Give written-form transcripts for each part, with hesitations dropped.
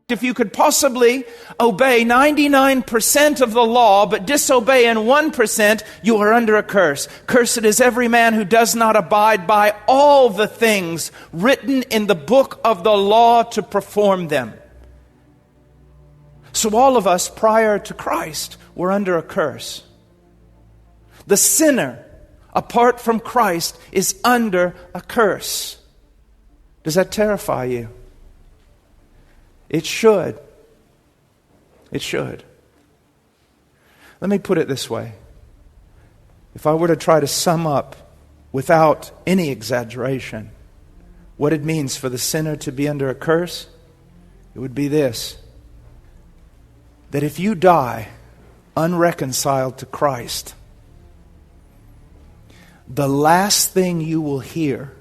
If you could possibly obey 99% of the law, but disobey in 1%, you are under a curse. Cursed is every man who does not abide by all the things written in the book of the law to perform them. So all of us prior to Christ were under a curse. The sinner, apart from Christ, is under a curse. Does that terrify you? It should. It should. Let me put it this way. If I were to try to sum up, without any exaggeration, what it means for the sinner to be under a curse, it would be this: that if you die unreconciled to Christ, the last thing you will hear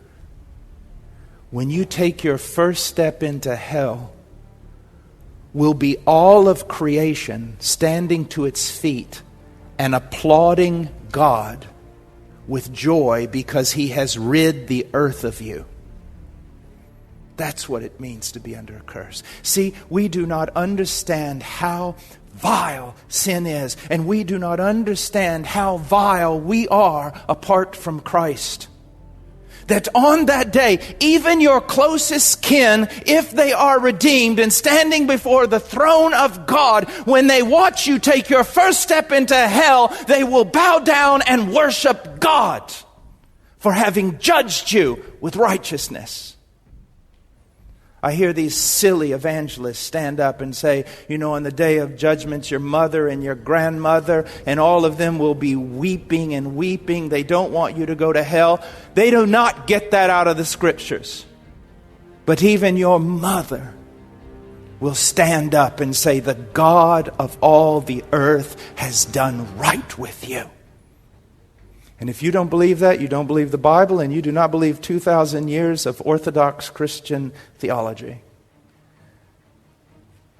when you take your first step into hell will be all of creation standing to its feet and applauding God with joy because He has rid the earth of you. That's what it means to be under a curse. See, we do not understand how vile sin is, and we do not understand how vile we are apart from Christ. That on that day, even your closest kin, if they are redeemed and standing before the throne of God, when they watch you take your first step into hell, they will bow down and worship God for having judged you with righteousness. I hear these silly evangelists stand up and say, on the day of judgment, your mother and your grandmother and all of them will be weeping and weeping. They don't want you to go to hell. They do not get that out of the Scriptures. But even your mother will stand up and say, the God of all the earth has done right with you. And if you don't believe that, you don't believe the Bible, and you do not believe 2,000 years of Orthodox Christian theology.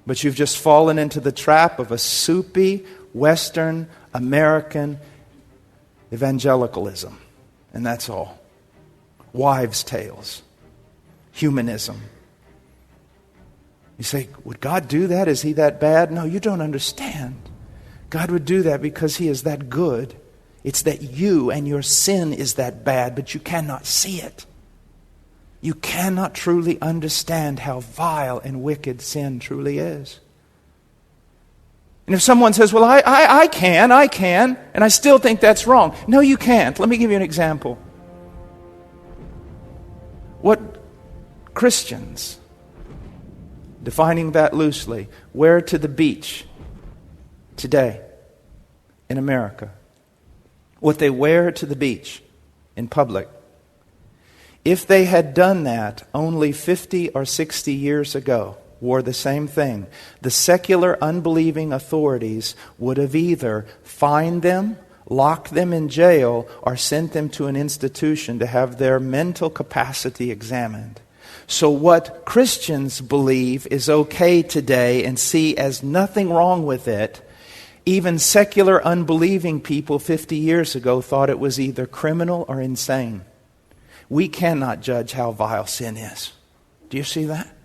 But you've just fallen into the trap of a soupy Western American evangelicalism. And that's all. Wives' tales. Humanism. You say, would God do that? Is He that bad? No, you don't understand. God would do that because He is that good. It's that you and your sin is that bad, but you cannot see it. You cannot truly understand how vile and wicked sin truly is. And if someone says, well, I can, and I still think that's wrong. No, you can't. Let me give you an example. What Christians, defining that loosely, wear to the beach today in America, what they wear to the beach in public, if they had done that only 50 or 60 years ago, wore the same thing, the secular unbelieving authorities would have either fined them, locked them in jail, or sent them to an institution to have their mental capacity examined. So what Christians believe is okay today and see as nothing wrong with it, even secular unbelieving people 50 years ago thought it was either criminal or insane. We cannot judge how vile sin is. Do you see that?